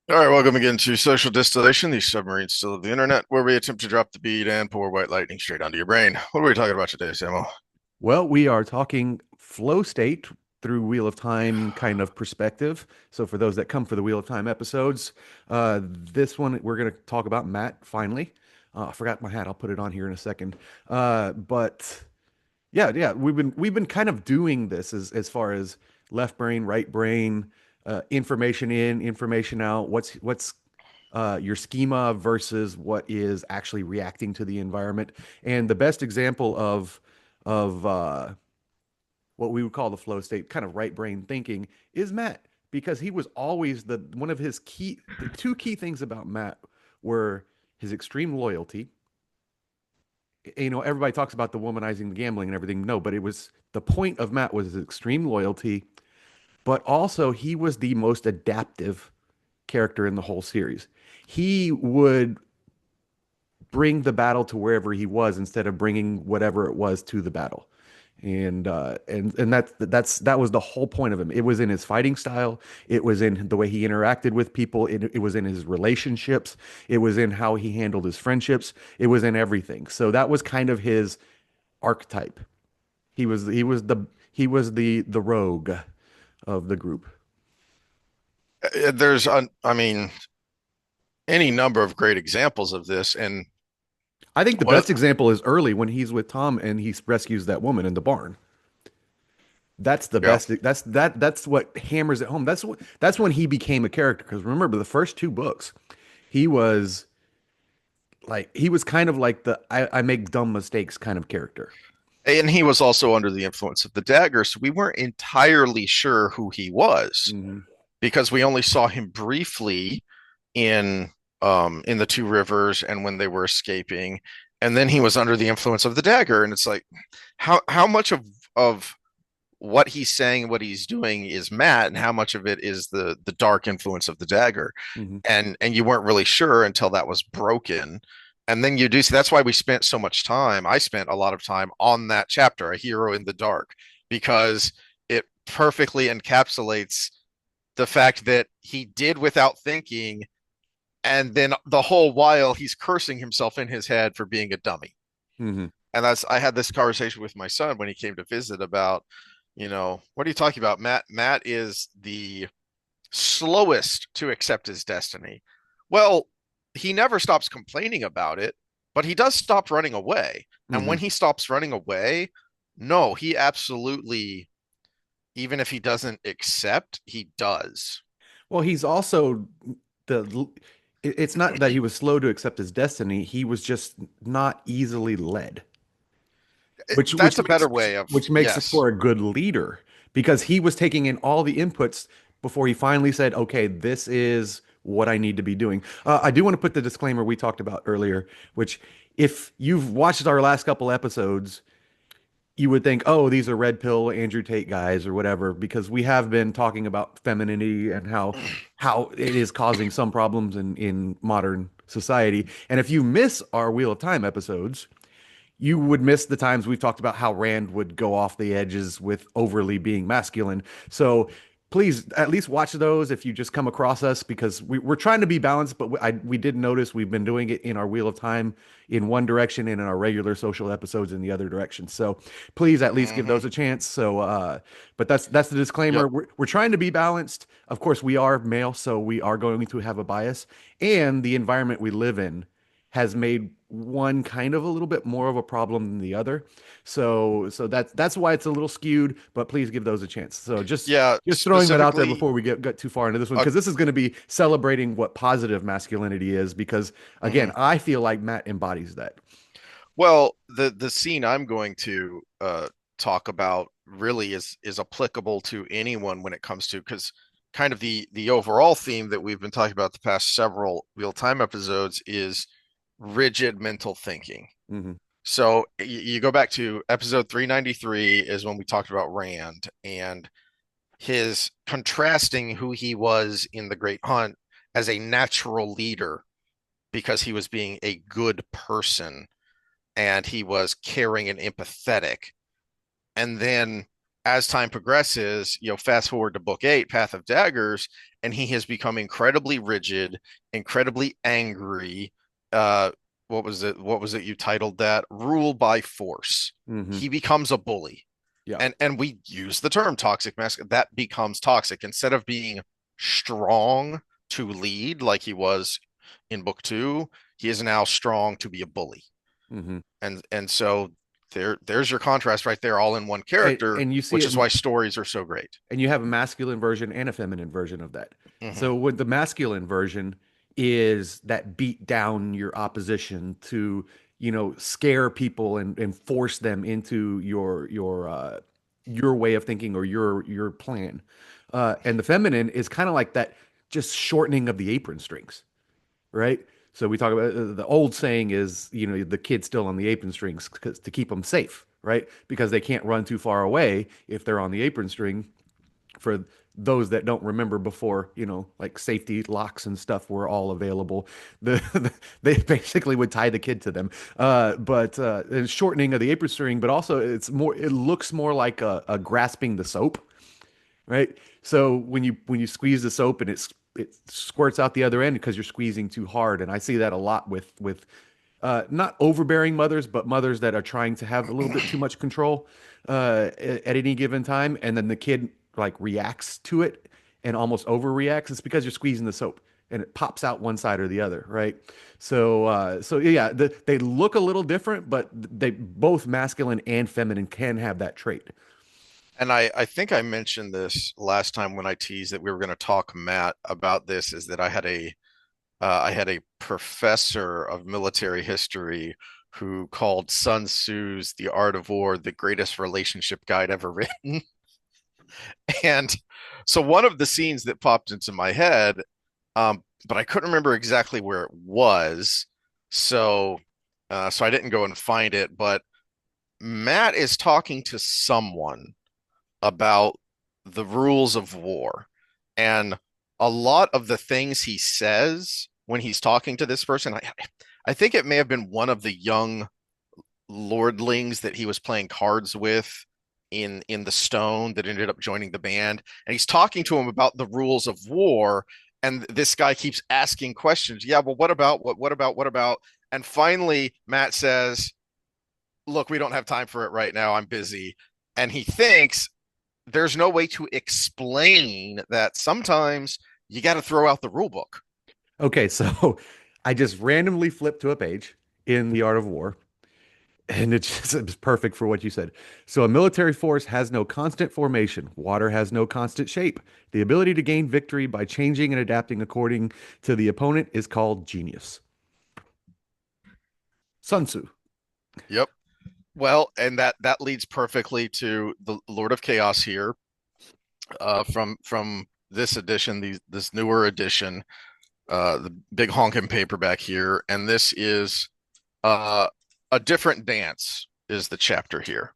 All right, welcome again to Social Distillation, the submarine still of the internet, where we attempt to drop the bead and pour white lightning straight onto your brain. What are we talking about today, Samuel? Well, we are talking flow state through Wheel of Time kind of perspective. So, for those that come for the Wheel of Time episodes, this one we're going to talk about Matt finally. I forgot my hat. I'll put it on here in a second. But yeah, we've been kind of doing this as far as left brain, right brain, information in, information out. What's your schema versus what is actually reacting to the environment? And the best example of what we would call the flow state, kind of right brain thinking, is Matt, because he was always the one of his the two key things about Matt were his extreme loyalty. Everybody talks about the womanizing, the gambling, and everything. No, but it was the point of Matt was his extreme loyalty, but also he was the most adaptive character in the whole series. He would bring the battle to wherever he was instead of bringing whatever it was to the battle. And that was the whole point of him. It was in his fighting style. It was in the way he interacted with people. It was in his relationships. It was in how he handled his friendships. It was in everything. So that was kind of his archetype. He was the rogue of the group. I mean, any number of great examples of this, and I think the what? best example is early when he's with Tom and he rescues that woman in the barn. That's the Yeah, best. That's what hammers it home. That's when he became a character. Because remember, the first two books, he was he was kind of like the I make dumb mistakes kind of character. and he was also under the influence of the dagger, so we weren't entirely sure who he was Hmm. because we only saw him briefly in in the Two Rivers and when they were escaping, and then he was under the influence of the dagger, and it's like how much of what he's saying and what he's doing is Matt, and how much of it is the dark influence of the dagger, Hmm. and you weren't really sure until that was broken. And then you do see that's why we spent so much time. I spent a lot of time on that chapter, A Hero in the Dark, because it perfectly encapsulates the fact that he did without thinking, and then the whole while he's cursing himself in his head for being a dummy. Hmm. And that's I had this conversation with my son when he came to visit about, what are you talking about? Matt is the slowest to accept his destiny. Well, he never stops complaining about it, but he does stop running away. And Hmm. when he stops running away, no, he absolutely, even if he doesn't accept, he does. Well, he's also the. It's not that he was slow to accept his destiny. He was just not easily led. which That's which a better makes way of, which makes it yes. for a good leader because he was taking in all the inputs before he finally said, "Okay, this is what I need to be doing." I do want to put the disclaimer we talked about earlier, which if you've watched our last couple episodes, you would think, "Oh, these are red pill Andrew Tate guys or whatever," because we have been talking about femininity and how it is causing some problems in modern society. And if you miss our Wheel of Time episodes, you would miss the times we've talked about how Rand would go off the edges with overly being masculine. So please at least watch those if you just come across us because we're trying to be balanced, but we did notice we've been doing it in our Wheel of Time in one direction and in our regular social episodes in the other direction. So please at least give Mm-hmm. those a chance. But that's the disclaimer. Yep. We're trying to be balanced. Of course, we are male, so we are going to have a bias, and the environment we live in has made one kind of a little bit more of a problem than the other. So that's why it's a little skewed, but please give those a chance. So Yeah, just throwing that out there specifically. before we get too far into this one, uh, because this is going to be celebrating what positive masculinity is, because again, mhm. I feel like Matt embodies that. Well, the scene I'm going to talk about really is applicable to anyone when it comes to, because kind of the overall theme that we've been talking about the past several real time episodes is rigid mental thinking. Hmm. So you go back to episode 393 is when we talked about Rand and his contrasting who he was in the Great Hunt as a natural leader because he was being a good person and he was caring and empathetic. And then as time progresses, fast forward to book 8, Path of Daggers, and he has become incredibly rigid, incredibly angry. Uh, what was it you titled that? Rule by force. Hmm. He becomes a bully. Yeah. And we use the term toxic masculine. That becomes toxic. Instead of being strong to lead like he was in book 2, he is now strong to be a bully. Hmm. And so there's your contrast right there, all in one character, And you see which it is why stories are so great. and you have a masculine version and a feminine version of that. Hmm. So with the masculine version is that beat down your opposition to, scare people and force them into your way of thinking or your plan. And the feminine is kind of like that just shortening of the apron strings, right? So we talk about the old saying is, the kid's still on the apron strings to keep them safe, right? Because they can't run too far away if they're on the apron string. For those that don't remember before, like safety locks and stuff were all available. They basically would tie the kid to them. But shortening of the apron string, but also it looks more like a grasping the soap, right? So when you squeeze the soap and it squirts out the other end because you're squeezing too hard, and I see that a lot with not overbearing mothers, but mothers that are trying to have a little bit too much control at any given time, and then the kid like reacts to it and almost overreacts. It's because you're squeezing the soap and it pops out one side or the other, right? So yeah, they look a little different, but they both masculine and feminine can have that trait. And I think I mentioned this last time when I teased that we were going to talk, Matt, about this, is that I had a professor of military history who called Sun Tzu's The Art of War the greatest relationship guide ever written. And so one of the scenes that popped into my head, but I couldn't remember exactly where it was. So, so I didn't go and find it. But Matt is talking to someone about the rules of war, and a lot of the things he says when he's talking to this person, I think it may have been one of the young lordlings that he was playing cards with in the stone that ended up joining the band, and he's talking to him about the rules of war, and this guy keeps asking questions. Yeah, well, what about, and finally Matt says, look, we don't have time for it right now, I'm busy. And he thinks there's no way to explain that sometimes you got to throw out the rule book. Okay, so I just randomly flipped to a page in The Art of War. And it's perfect for what you said. So a military force has no constant formation. Water has no constant shape. The ability to gain victory by changing and adapting according to the opponent is called genius. Sun Tzu. Yep. Well, and that leads perfectly to the Lord of Chaos here, from this edition, this newer edition, the big honking paperback here, and this is uh, a different dance is the chapter here,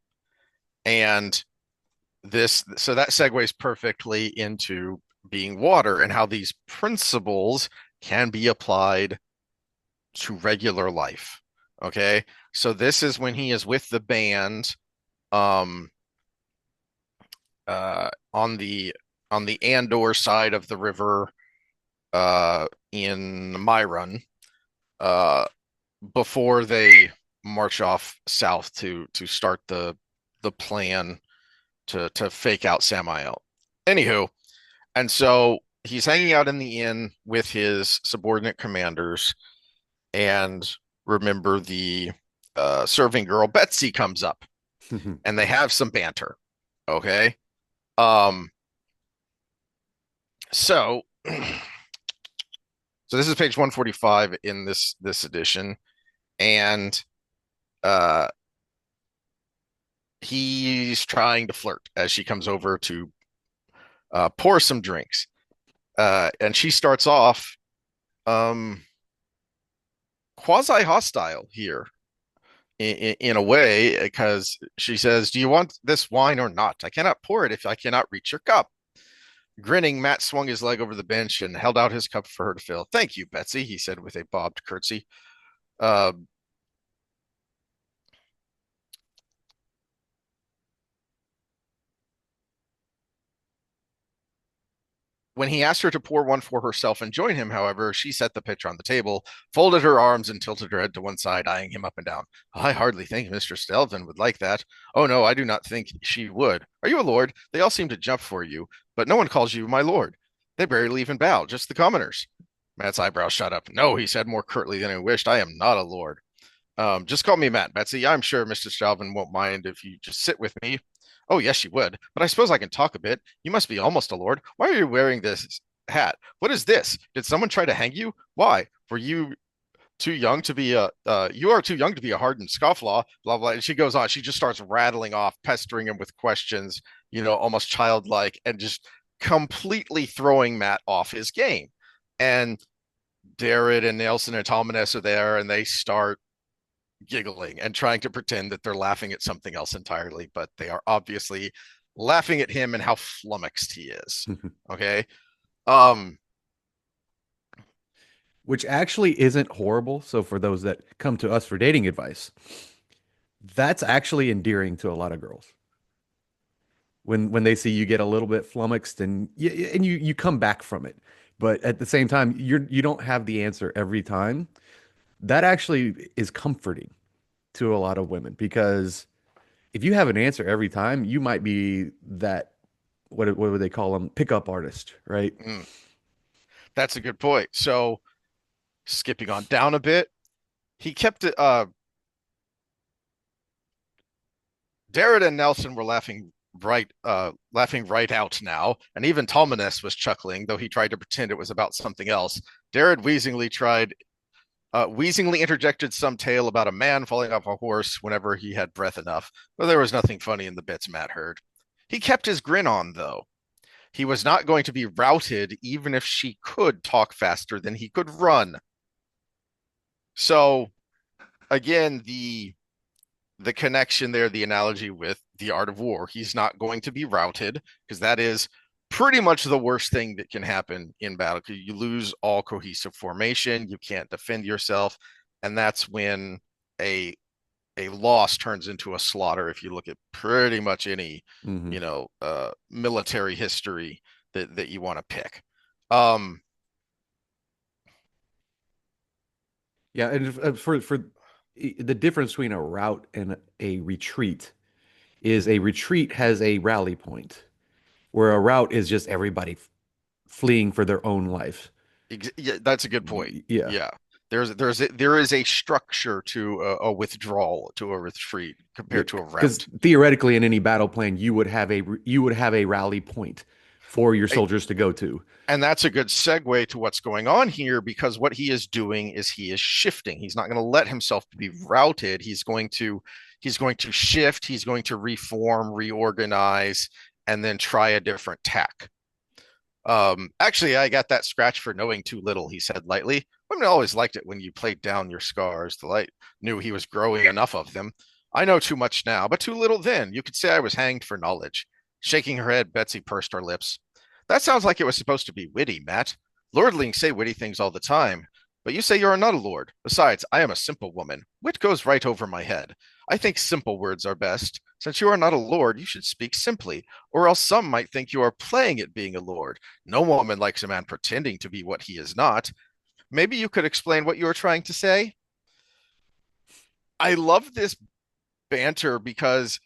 and so that segues perfectly into being water and how these principles can be applied to regular life. Okay. So this is when he is with the band um on the Andor side of the river in Myron uh before they march off south to start the plan to fake out Samael. Anywho, and so he's hanging out in the inn with his subordinate commanders, and remember the serving girl Betsy comes up, and they have some banter. Okay. Um. So, so this is page 145 in this edition, and uh, he's trying to flirt as she comes over to pour some drinks, and she starts off um quasi hostile here in a way, because she says, "Do you want this wine or not? I cannot pour it if I cannot reach your cup." Grinning, Matt swung his leg over the bench and held out his cup for her to fill. "Thank you, Betsy," he said with a bobbed curtsy. Uh, When he asked her to pour one for herself and join him, however, she set the pitcher on the table, folded her arms, and tilted her head to one side, eyeing him up and down. I hardly think Mr. Stelvin would like that. Oh, no, I do not think she would. Are you a lord? They all seem to jump for you, but no one calls you my lord. They barely even bow, just the commoners. Matt's eyebrows shot up. No, he said more curtly than he wished. I am not a lord. Just call me Matt, Betsy. I'm sure Mr. Stelvin won't mind if you just sit with me. Oh, yes, she would. But I suppose I can talk a bit. You must be almost a lord. Why are you wearing this hat? What is this? Did someone try to hang you? Why? Were you too young to be you are too young to be a hardened scofflaw, blah, blah. And she goes on. She just starts rattling off, pestering him with questions, almost childlike, and just completely throwing Matt off his game. And Darrett and Nelson and Tominess are there, and they start giggling and trying to pretend that they're laughing at something else entirely, but they are obviously laughing at him and how flummoxed he is. Okay. Um, Which actually isn't horrible. So for those that come to us for dating advice, that's actually endearing to a lot of girls. When they see you get a little bit flummoxed and you come back from it, but at the same time you don't have the answer every time. That actually is comforting to a lot of women because if you have an answer every time, you might be that what would they call them? Pickup artist, right? mm, that's a good point. So skipping on down a bit, he kept it. Darrett and Nelson were laughing right out now, and even Tolmanes was chuckling, though he tried to pretend it was about something else. Darrett wheezingly interjected some tale about a man falling off a horse whenever he had breath enough, but there was nothing funny in the bits Matt heard. He kept his grin on, though. He was not going to be routed even if she could talk faster than he could run. So again, the connection there, the analogy with the art of war. He's not going to be routed because that is pretty much the worst thing that can happen in battle. You lose all cohesive formation, you can't defend yourself, and that's when a a loss turns into a slaughter. If you look at pretty much any, Hmm. military history that you want to pick. Um, Yeah, and for the difference between a rout and a retreat is a retreat has a rally point, where a rout is just everybody fleeing for their own life. yeah, that's a good point. Yeah, Yeah. There is a structure to a withdrawal, to a retreat yeah, compared to a because rout. theoretically, in any battle plan, you would have a rally point for your soldiers to go to. And that's a good segue to what's going on here, because what he is doing is he is shifting. He's not going to let himself be routed. He's going to shift, he's going to reform, reorganize, and then try a different tack. Actually, I got that scratch for knowing too little, he said lightly. Women always liked it when you played down your scars. The light knew he was growing enough of them. I know too much now, but too little then. You could say I was hanged for knowledge. Shaking her head, Betsy pursed her lips. That sounds like it was supposed to be witty, Matt. Lordlings say witty things all the time, but you say you are not a lord. Besides, I am a simple woman. Wit goes right over my head. I think simple words are best. Since you are not a lord, you should speak simply, or else some might think you are playing at being a lord. No woman likes a man pretending to be what he is not. Maybe you could explain what you are trying to say? I love this banter because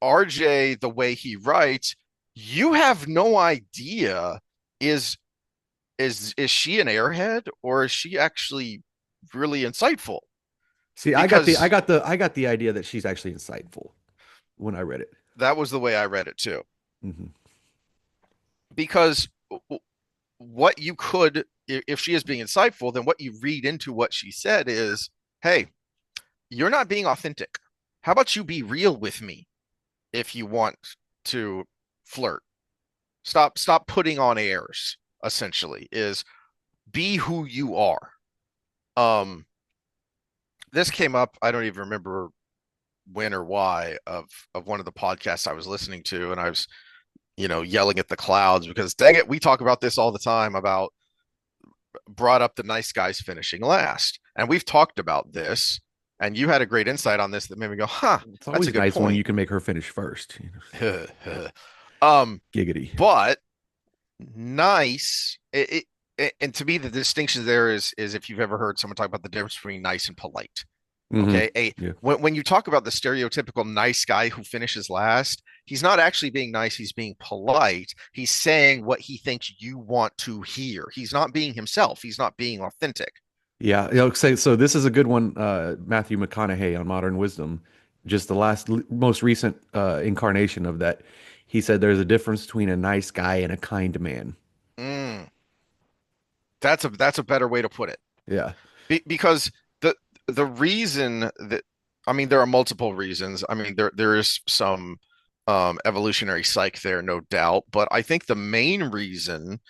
RJ, the way he writes, you have no idea, is is she an airhead or is she actually really insightful? See, Because I got the idea that she's actually insightful when I read it. that was the way I read it too. Hmm. Because what you could, if she is being insightful, then what you read into what she said is, hey, you're not being authentic. How about you be real with me if you want to flirt? Stop putting on airs, essentially, is be who you are. Um, this came up, I don't even remember when or why, of one of the podcasts I was listening to, and I was, yelling at the clouds because dang it, we talk about this all the time, about brought up the nice guys finishing last. And we've talked about this, and you had a great insight on this that made me go, huh, It's that's a always good nice when point. you can make her finish first. um, Giggity. but Nice. And to me, the distinction there is if you've ever heard someone talk about the difference between nice and polite. Hmm. Okay. Yeah. When you talk about the stereotypical nice guy who finishes last, he's not actually being nice, he's being polite. He's saying what he thinks you want to hear. He's not being himself, he's not being authentic. Yeah, so this is a good one, Matthew McConaughey on Modern Wisdom, just the most recent incarnation of that. He said there's a difference between a nice guy and a kind man. Mm, that's a better way to put it. Yeah. Because the the reason that I mean there are multiple reasons. I mean there is some evolutionary psych there, no doubt, but I think the main reason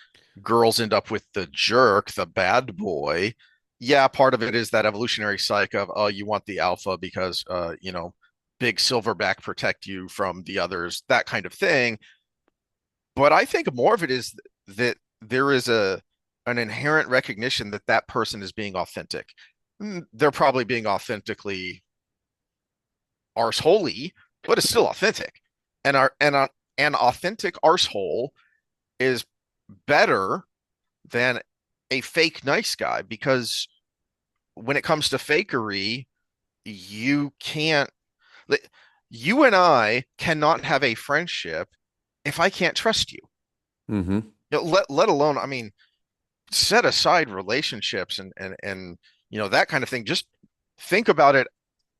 girls end up with the jerk, the bad boy, yeah, part of it is that evolutionary psych of oh you want the alpha because big silverback protect you from the others, that kind of thing. But I think more of it is that there is a an inherent recognition that that person is being authentic. They're probably being authentically arseholy, but it's still authentic. An authentic arsehole is better than a fake nice guy because when it comes to fakery, you can't. You and I cannot have a friendship if I can't trust you. Hmm. Let alone, I mean, set aside relationships and that kind of thing. Just think about it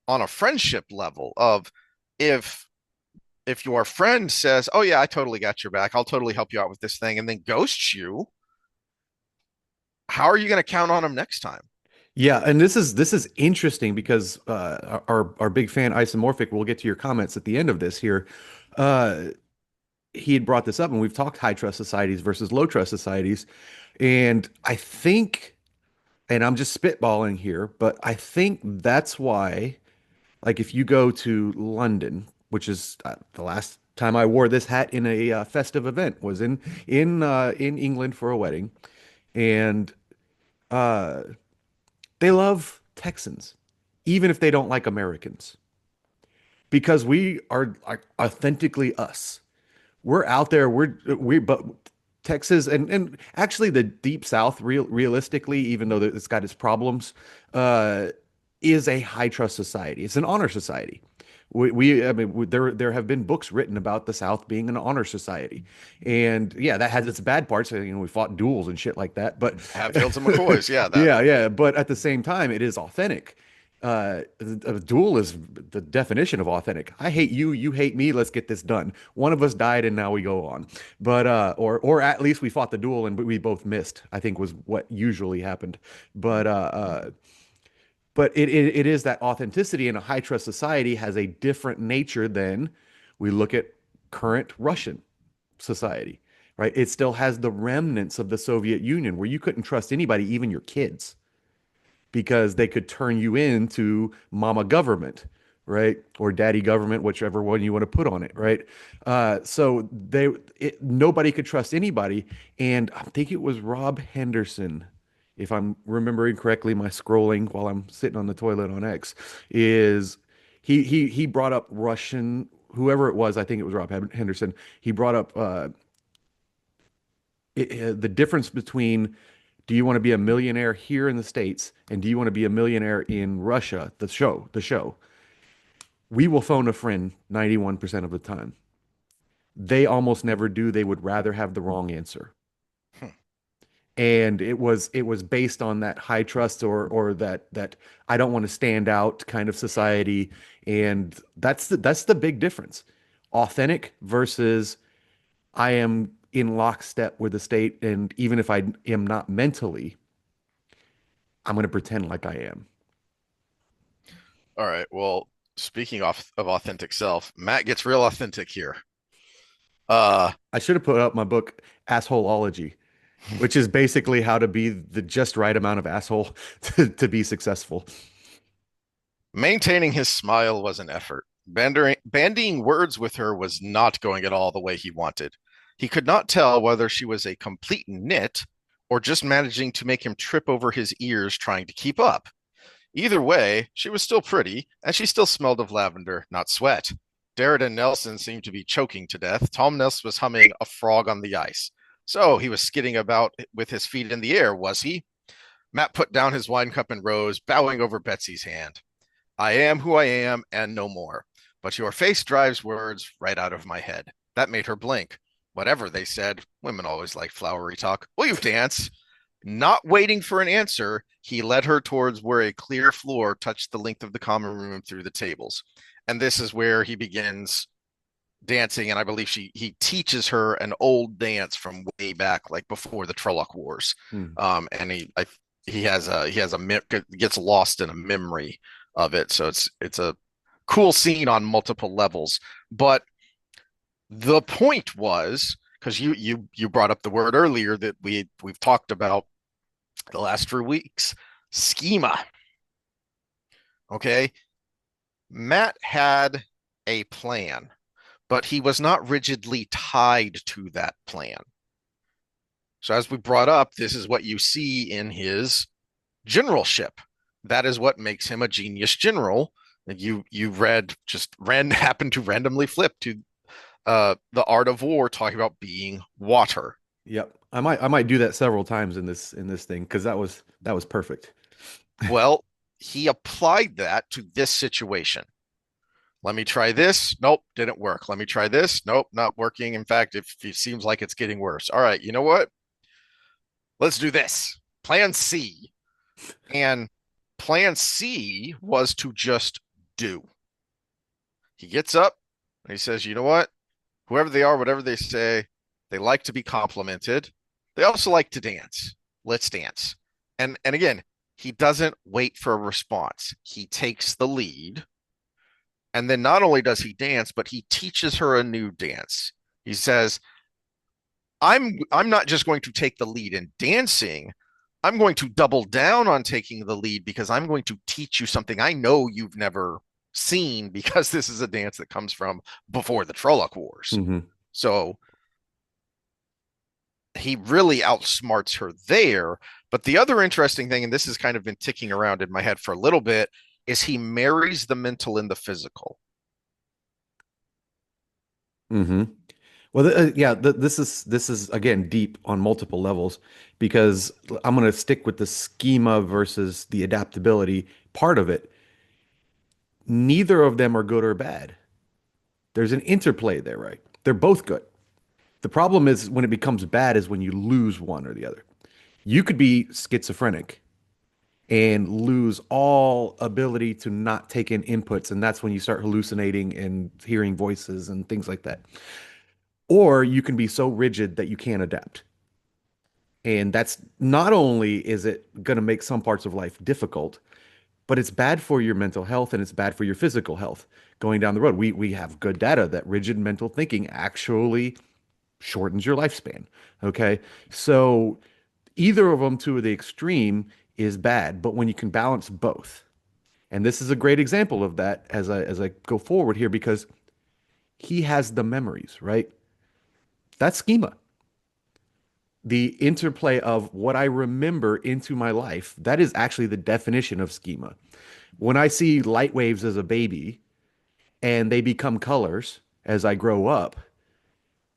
on a friendship level of if if your friend says, "Oh yeah, I totally got your back. I'll totally help you out with this thing," and then ghosts you, how are you going to count on them next time? Yeah, and this is interesting because our big fan Isomorphic, we'll get to your comments at the end of this here. Uh, he had brought this up, and we've talked high trust societies versus low trust societies, and I think, and I'm just spitballing here, but I think that's why. Like if you go to London, which is the last time I wore this hat in a festive event was in England for a wedding, and uh, they love Texans, even if they don't like Americans, because we are like authentically us. We're out there. But Texas and actually the Deep South, realistically, even though it's got its problems, uh, is a high trust society. It's an honor society. I mean, there have been books written about the South being an honor society, and yeah, that has its bad parts. We fought duels and shit like that, but Hatfields and McCoys, yeah, that yeah, yeah. But at the same time, it is authentic. A duel is the definition of authentic. I hate you, you hate me. Let's get this done. One of us died, and now we go on. But or at least we fought the duel and we both missed. I think was what usually happened. But it is that authenticity in a high trust society has a different nature than we look at current Russian society, right? It still has the remnants of the Soviet Union where you couldn't trust anybody, even your kids, because they could turn you into mama government, right? Or daddy government, whichever one you want to put on it, right? Nobody could trust anybody. And I think it was Rob Henderson, if I'm remembering correctly, my scrolling while I'm sitting on the toilet on X, is he brought up Russian, whoever it was, I think it was Rob Henderson. He brought up the difference between do you want to be a millionaire here in the States and do you want to be a millionaire in Russia? The show. We will phone a friend 91% of the time. They almost never do. They would rather have the wrong answer. Hmm. And it was based on that high trust or that I don't want to stand out kind of society. And that's the big difference. Authentic versus I am in lockstep with the state, and even if I am not mentally, I'm going to pretend like I am. All right. Well, speaking of authentic self, Matt gets real authentic here. Uh, I should have put up my book, Assholeology, which is basically how to be the just right amount of asshole to be successful. Maintaining his smile was an effort. Bandying words with her was not going at all the way he wanted. He could not tell whether she was a complete nit or just managing to make him trip over his ears trying to keep up. Either way, she was still pretty, and she still smelled of lavender, not sweat. Darrett and Nelson seemed to be choking to death. Tom Ness was humming A Frog on the Ice. So he was skidding about with his feet in the air, was he? Matt put down his wine cup and rose, bowing over Betsy's hand. I am who I am and no more. But your face drives words right out of my head. That made her blink. Whatever they said, women always like flowery talk. Will you dance? Not waiting for an answer, he led her towards where a clear floor touched the length of the common room through the tables. And this is where he begins dancing, and I believe he teaches her an old dance from way back, like before the Trolloc Wars. Hmm. And he gets lost in a memory of it, so it's a cool scene on multiple levels. But the point was, because you brought up the word earlier that we've talked about the last 3 weeks, schema. Okay, Matt had a plan, but he was not rigidly tied to that plan. So, as we brought up, this is what you see in his generalship. That is what makes him a genius general. You read just happened to randomly flip to the Art of War, talking about being water. Yep. I might do that several times in this thing because that was perfect. Well, he applied that to this situation. Let me try this. Nope, didn't work. Let me try this. Nope, not working. In fact, if it seems like it's getting worse. All right, you know what? Let's do this. Plan C. And plan C was to just do. He gets up and he says, you know what? Whoever they are, whatever they say, they like to be complimented. They also like to dance. Let's dance. And again, he doesn't wait for a response. He takes the lead. And then not only does he dance, but he teaches her a new dance. He says, I'm not just going to take the lead in dancing. I'm going to double down on taking the lead because I'm going to teach you something I know you've never seen, because this is a dance that comes from before the Trolloc Wars. Hmm. So he really outsmarts her there. But the other interesting thing, and this has kind of been ticking around in my head for a little bit, is he marries the mental and the physical. Hmm. Well, yeah, this is again deep on multiple levels because I'm going to stick with the schema versus the adaptability part of it. Neither of them are good or bad. There's an interplay there, right? They're both good. The problem is when it becomes bad is when you lose one or the other. You could be schizophrenic and lose all ability to not take in inputs, and that's when you start hallucinating and hearing voices and things like that. Or you can be so rigid that you can't adapt. And that's not only is it going to make some parts of life difficult, but it's bad for your mental health and it's bad for your physical health going down the road. We have good data that rigid mental thinking actually shortens your lifespan. Okay. So either of them to the extreme is bad, but when you can balance both, and this is a great example of that as I go forward here because he has the memories, right? That's schema. The interplay of what I remember into my life, that is actually the definition of schema. When I see light waves as a baby and they become colors as I grow up,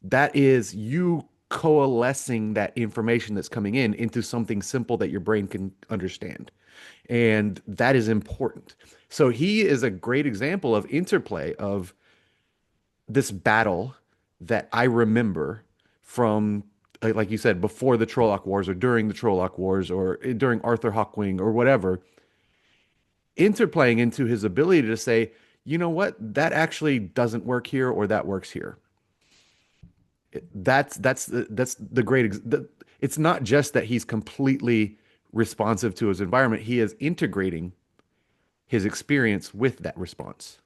that is you coalescing that information that's coming in into something simple that your brain can understand. And that is important. So he is a great example of interplay of this battle that I remember from, like you said, before the Trolloc Wars or during the Trolloc Wars or during Arthur Hawkwing or whatever, interplaying into his ability to say, you know what, that actually doesn't work here or that works here. That's the it's not just that he's completely responsive to his environment. He is integrating his experience with that response.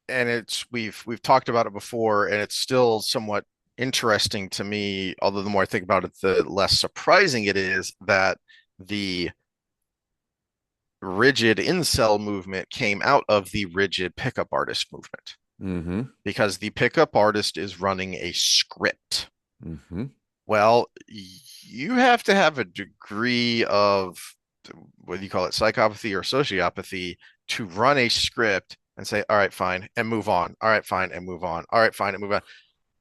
And it's we've talked about it before, and it's still somewhat interesting to me, although the more I think about it, the less surprising it is that the rigid incel movement came out of the rigid pickup artist movement, Hmm. because the pickup artist is running a script. Hmm. Well, you have to have a degree of, what do you call it, psychopathy or sociopathy, to run a script and say, all right, fine, and move on. All right, fine, and move on. All right, fine, and move on.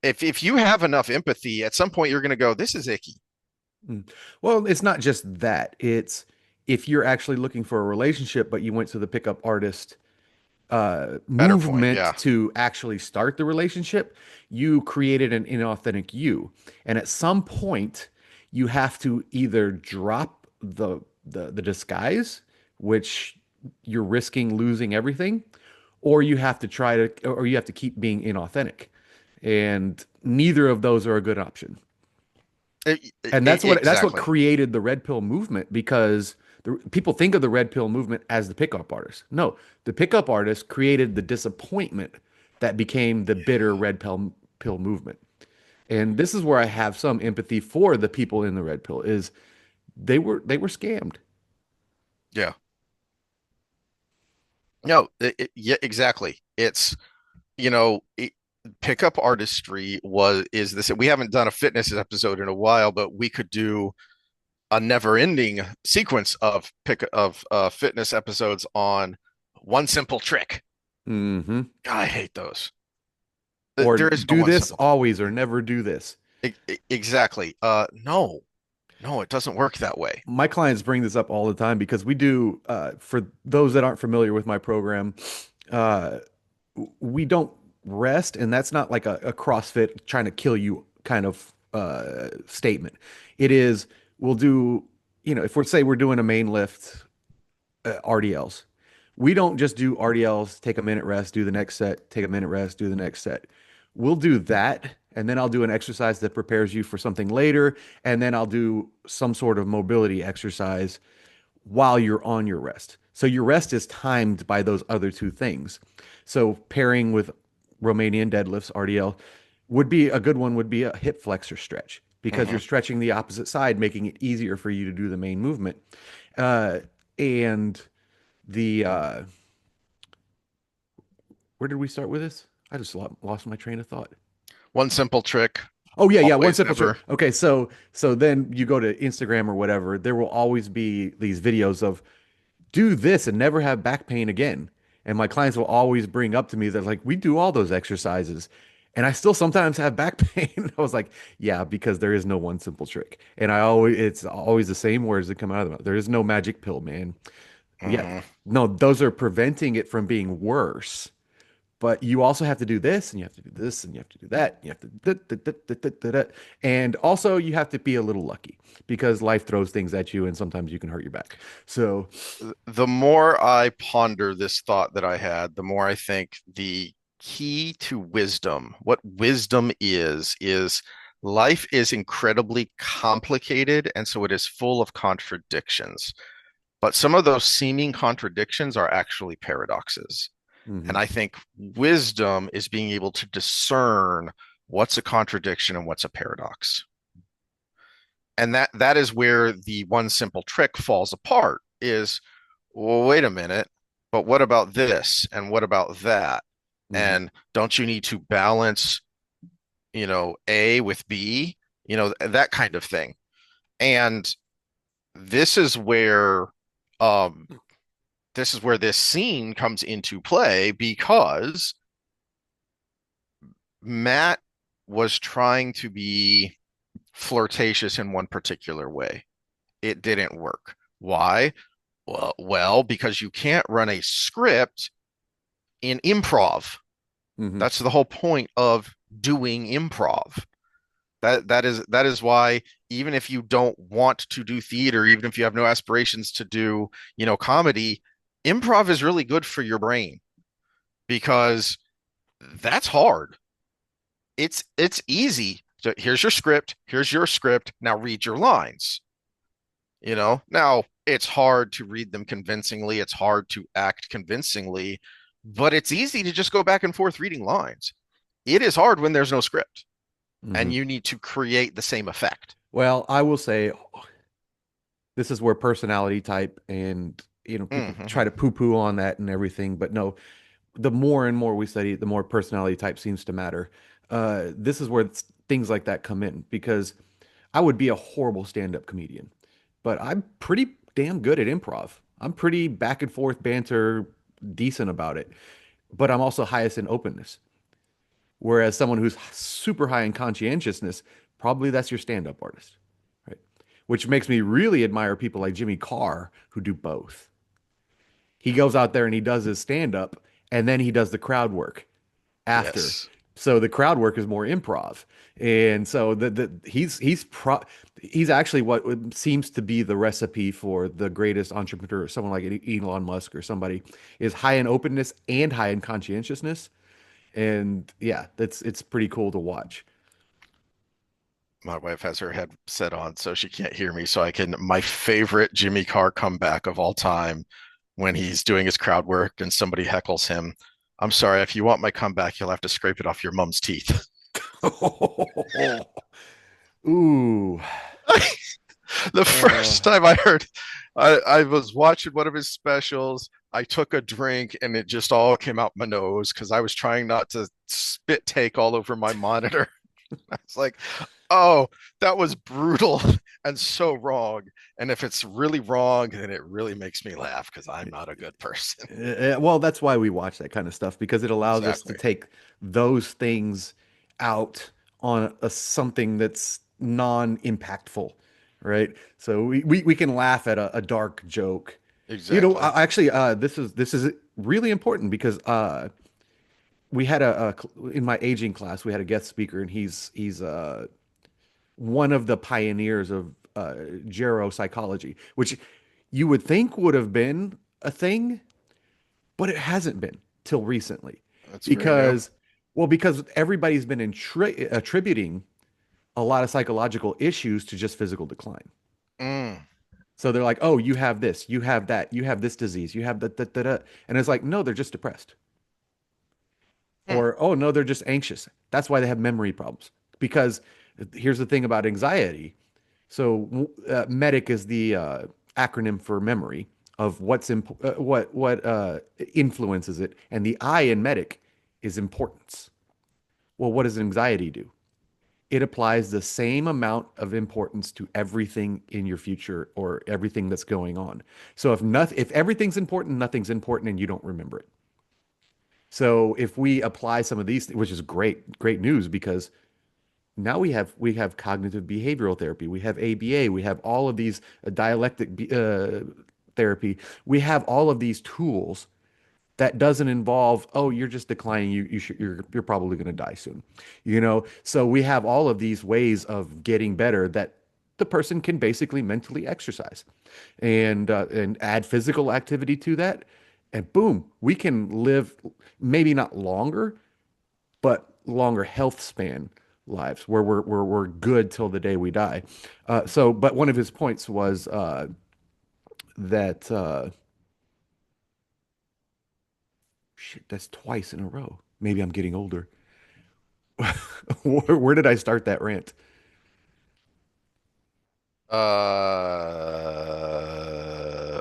If you have enough empathy, at some point you're going to go, this is icky. Mm. Well, it's not just that. It's if you're actually looking for a relationship, but you went to the pickup artist Better point. movement Yeah. to actually start the relationship, you created an inauthentic you. And at some point, you have to either drop the disguise, which you're risking losing everything, or you have to try to, or you have to keep being inauthentic. And neither of those are a good option. And that's what Exactly. created the red pill movement because people think of the red pill movement as the pickup artist. No, the pickup artist created the disappointment that became the bitter pill movement. And this is where I have some empathy for the people in the red pill is they were scammed. Yeah. No, yeah, exactly. It's, you know, pickup artistry was is this. We haven't done a fitness episode in a while, but we could do a never-ending sequence of pick of fitness episodes on one simple trick. Hmm. I hate those. Or There is no do one this simple trick. always or never do this. Exactly. No, no, it doesn't work that way. My clients bring this up all the time because we do, for those that aren't familiar with my program, uh, we don't rest, and that's not like a CrossFit trying to kill you kind of statement. It is, we'll do, if we're say we're doing a main lift, RDLs. We don't just do RDLs, take a minute rest, do the next set, take a minute rest, do the next set. We'll do that, and then I'll do an exercise that prepares you for something later, and then I'll do some sort of mobility exercise while you're on your rest. So your rest is timed by those other two things. So pairing with Romanian deadlifts, RDL, would be a good one would be a hip flexor stretch because you're Hmm. stretching the opposite side, making it easier for you to do the main movement. Uh, and the where did we start with this? I just lost my train of thought. One simple trick, Oh yeah, yeah, one always, simple trick. never. Okay, so then you go to Instagram or whatever, there will always be these videos of do this and never have back pain again. And my clients will always bring up to me that like we do all those exercises and I still sometimes have back pain. I was like, yeah, because there is no one simple trick. And it's always the same words that come out of them. There is no magic pill, man. Yeah. Hmm. No, those are preventing it from being worse. But you also have to do this, and you have to do this, and you have to do that. And you have to and also you have to be a little lucky because life throws things at you, and sometimes you can hurt your back. So, The more I ponder this thought that I had, the more I think the key to wisdom, what wisdom is life is incredibly complicated, and so it is full of contradictions. But some of those seeming contradictions are actually paradoxes. And mhm, I think wisdom is being able to discern what's a contradiction and what's a paradox. And that is where the one simple trick falls apart is, well, wait a minute, but what about this? And what about that? mhm, And don't you need to balance, A with B, that kind of thing. And this is where um this is where this scene comes into play because Matt was trying to be flirtatious in one particular way. It didn't work. Why? Well, because you can't run a script in improv. mhm, That's the whole point of doing improv. That is why even if you don't want to do theater, even if you have no aspirations to do, comedy, improv is really good for your brain because that's hard. It's easy. So here's your script, here's your script. Now read your lines. Now it's hard to read them convincingly, it's hard to act convincingly, but it's easy to just go back and forth reading lines. It is hard when there's no script and mhm. you need to create the same effect. Well, I will say this is where personality type and people try Mm-hmm. to poo-poo on that and everything, but no, the more and more we study it, the more personality type seems to matter. This is where things like that come in because I would be a horrible stand-up comedian, but I'm pretty damn good at improv. I'm pretty back and forth banter, decent about it, but I'm also highest in openness. Whereas someone who's super high in conscientiousness, probably that's your stand-up artist, right? Which makes me really admire people like Jimmy Carr who do both. He goes out there and he does his stand-up, and then he does the crowd work after. Yes. So the crowd work is more improv. And so he's actually what seems to be the recipe for the greatest entrepreneur, someone like Elon Musk or somebody, is high in openness and high in conscientiousness. And yeah, it's pretty cool to watch. My wife has her headset on, so she can't hear me. So I can, my favorite Jimmy Carr comeback of all time when he's doing his crowd work and somebody heckles him. I'm sorry, if you want my comeback, you'll have to scrape it off your mom's teeth. Ooh. The Uh, first time I heard, I was watching one of his specials. I took a drink and it just all came out my nose because I was trying not to spit take all over my monitor. I was like, oh, that was brutal and so wrong. And if it's really wrong, then it really makes me laugh because I'm not a good person. well, that's why we watch that kind of stuff because it allows us to Exactly. take those things out on something that's non-impactful, right? So we can laugh at a dark joke. You know, Exactly. actually, this is really important because we had in my aging class we had a guest speaker and he's one of the pioneers of geropsychology, which you would think would have been a thing, but it hasn't been till recently That's very new. because, well, because everybody's been attributing a lot of psychological issues to just physical decline. Mm. So they're like, oh, you have this, you have that, you have this disease, you have that. And it's like, no, they're just depressed. Hmm. Or, oh, no, they're just anxious. That's why they have memory problems. Because here's the thing about anxiety. So, MEDIC is the acronym for memory of what influences it, and the I in MEDIC is importance. Well, what does anxiety do? It applies the same amount of importance to everything in your future or everything that's going on. So if everything's important, nothing's important, and you don't remember it. So if we apply some of these, which is great news because now we have cognitive behavioral therapy, we have ABA, we have all of these dialectic therapy, we have all of these tools that doesn't involve, oh, you're just declining, you're probably going to die soon, so we have all of these ways of getting better that the person can basically mentally exercise and add physical activity to that, and boom, we can live maybe not longer but longer health span lives where we're good till the day we die. But one of his points was that shit, that's twice in a row. Maybe I'm getting older. Where did I start that rant?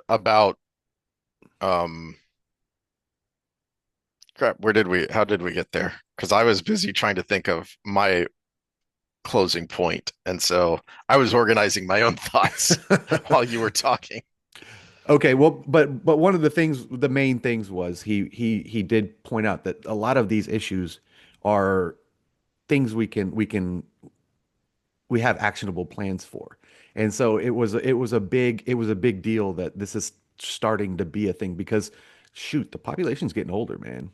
About um crap, how did we get there? Because I was busy trying to think of my closing point, and so I was organizing my own thoughts while you were talking. Okay, well, but one of the main things was he did point out that a lot of these issues are things we have actionable plans for. And so it was a big deal that this is starting to be a thing because shoot, the population's getting older, man.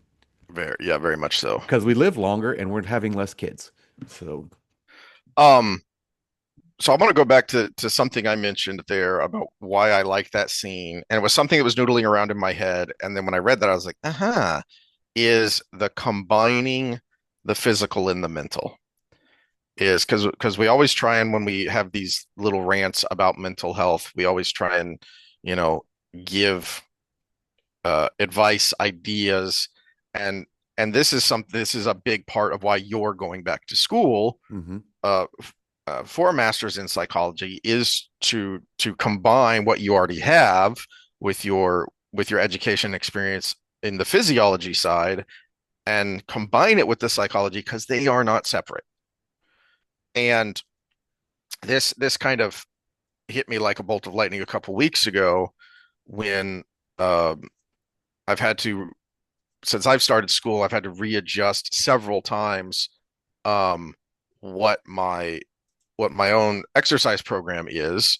Very, yeah, very much so. Because we live longer and we're having less kids. So, Um, so I want to go back to something I mentioned there about why I like that scene, and it was something that was noodling around in my head. And then when I read that, I was like, "Uh-huh," is the combining the physical and the mental. Is because we always try and when we have these little rants about mental health, we always try and, you know, give advice, ideas, and this is a big part of why you're going back to school mhm. uh, for a master's in psychology is to combine what you already have with your education experience in the physiology side and combine it with the psychology because they are not separate. And this kind of hit me like a bolt of lightning a couple weeks ago when um, I've had to since I've started school, I've had to readjust several times um, what my own exercise program is,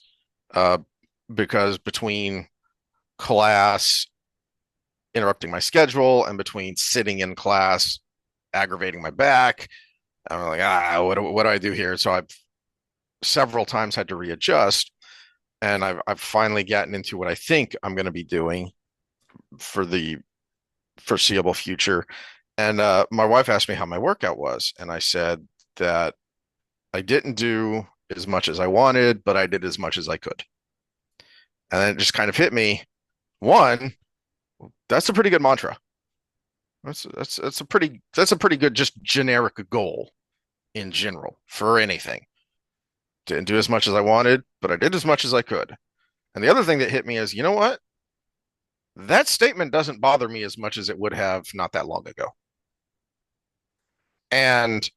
uh, because between class interrupting my schedule and between sitting in class aggravating my back, I'm like, what do I do here? So I've several times had to readjust, and I've finally gotten into what I think I'm going to be doing for the foreseeable future. And my wife asked me how my workout was, and I said that I didn't do as much as I wanted, but I did as much as I could. And then it just kind of hit me. One, that's a pretty good mantra. That's a pretty good just generic goal in general for anything. Didn't do as much as I wanted, but I did as much as I could. And the other thing that hit me is, you know what? That statement doesn't bother me as much as it would have not that long ago. And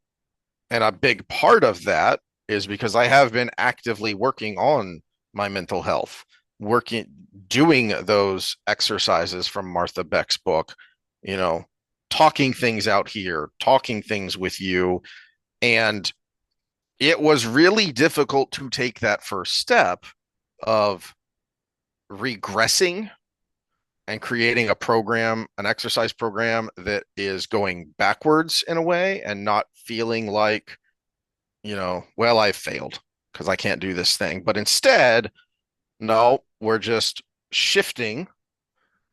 and a big part of that is because I have been actively working on my mental health, working, doing those exercises from Martha Beck's book, you know, talking things out here, talking things with you. And it was really difficult to take that first step of regressing and creating a program, an exercise program that is going backwards in a way and not feeling like, well, I failed because I can't do this thing. But instead, no, we're just shifting.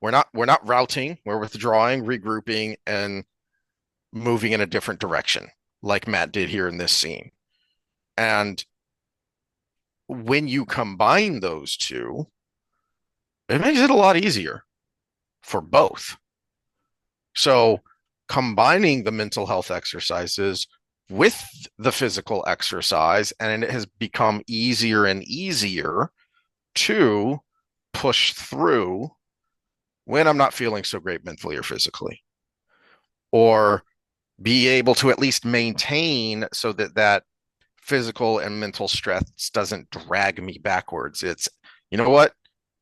We're not routing, we're withdrawing, regrouping, and moving in a different direction, like Matt did here in this scene. And when you combine those two, it makes it a lot easier for both. So combining the mental health exercises with the physical exercise, and it has become easier and easier to push through when I'm not feeling so great mentally or physically, or be able to at least maintain so that that physical and mental stress doesn't drag me backwards. It's, you know what?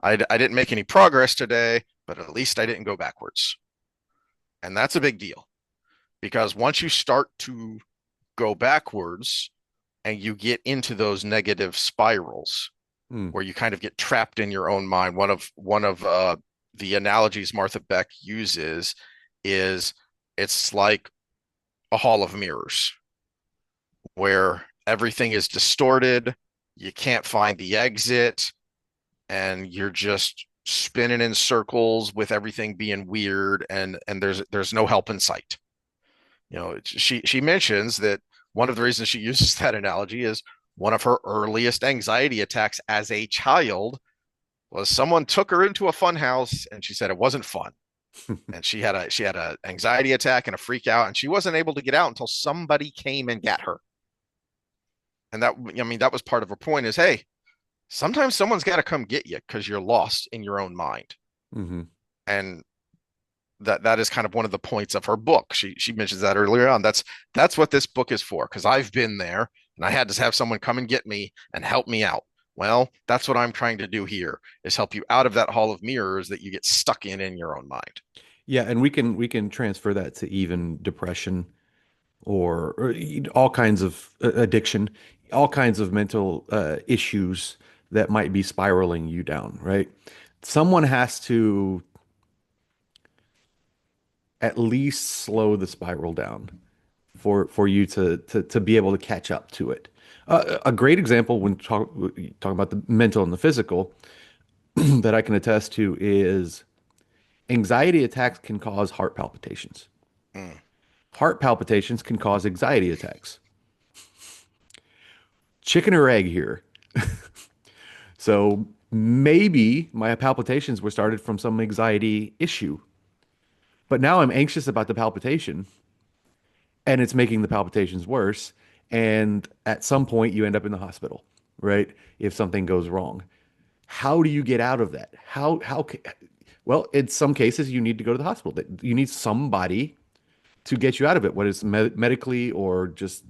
I didn't make any progress today, but at least I didn't go backwards. And that's a big deal because once you start to go backwards and you get into those negative spirals Hmm. where you kind of get trapped in your own mind, one of the analogies Martha Beck uses is it's like a hall of mirrors where everything is distorted, you can't find the exit, and you're just spinning in circles with everything being weird, and there's no help in sight. She mentions that one of the reasons she uses that analogy is one of her earliest anxiety attacks as a child was someone took her into a fun house and she said it wasn't fun. And she had a anxiety attack and a freak out, and she wasn't able to get out until somebody came and got her. And that, I mean, that was part of her point is, hey, sometimes someone's got to come get you because you're lost in your own mind. Hmm. And that is kind of one of the points of her book. She mentions that earlier on. That's what this book is for, because I've been there and I had to have someone come and get me and help me out. Well, that's what I'm trying to do here is help you out of that hall of mirrors that you get stuck in your own mind. Yeah, and we can transfer that to even depression or all kinds of addiction, all kinds of mental issues that might be spiraling you down, right? Someone has to at least slow the spiral down for you to be able to catch up to it. A great example when talking about the mental and the physical that I can attest to is anxiety attacks can cause heart palpitations. Mm, Heart palpitations can cause anxiety attacks. Chicken or egg here. So maybe my palpitations were started from some anxiety issue, but now I'm anxious about the palpitation and it's making the palpitations worse. And at some point, you end up in the hospital, right? If something goes wrong. How do you get out of that? Well, in some cases, you need to go to the hospital. You need somebody to get you out of it, whether it's medically or just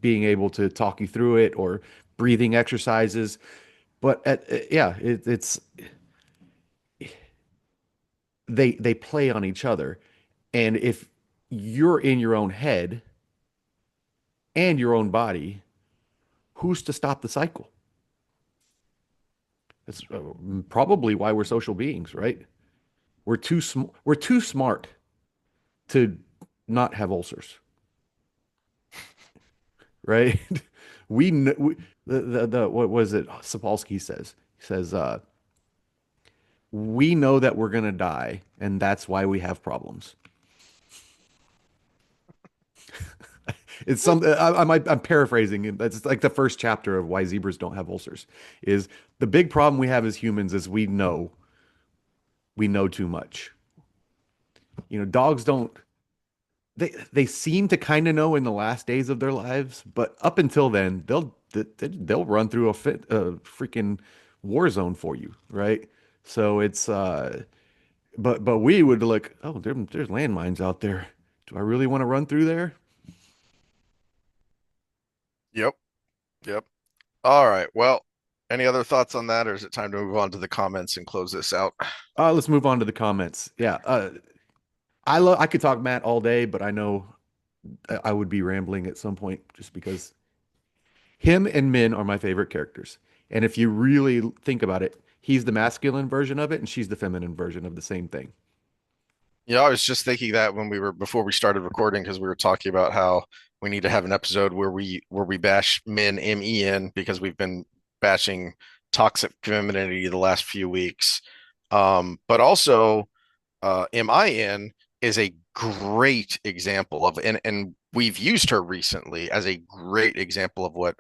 being able to talk you through it or breathing exercises. But yeah, it's they play on each other. And if you're in your own head and your own body, who's to stop the cycle? That's probably why we're social beings, right? We're too smart to not have ulcers, right? We the what was it? Sapolsky says. He says we know that we're gonna die, and that's why we have problems. It's some I'm paraphrasing it. That's like the first chapter of why zebras don't have ulcers. Is the big problem we have as humans is we know too much. Dogs don't they seem to kind of know in the last days of their lives, but up until then, they'll run through a freaking war zone for you, right? So it's but we would look, oh, there's landmines out there. Do I really want to run through there? Yep. Yep. All right. Well, any other thoughts on that, or is it time to move on to the comments and close this out? Let's move on to the comments. Yeah, I could talk Matt all day, but I know I would be rambling at some point just because him and Min are my favorite characters. And if you really think about it, he's the masculine version of it, and she's the feminine version of the same thing. I was just thinking that when before we started recording, because we were talking about how we need to have an episode where we bash men men because we've been bashing toxic femininity the last few weeks. But also min is a great example of, and we've used her recently as a great example of what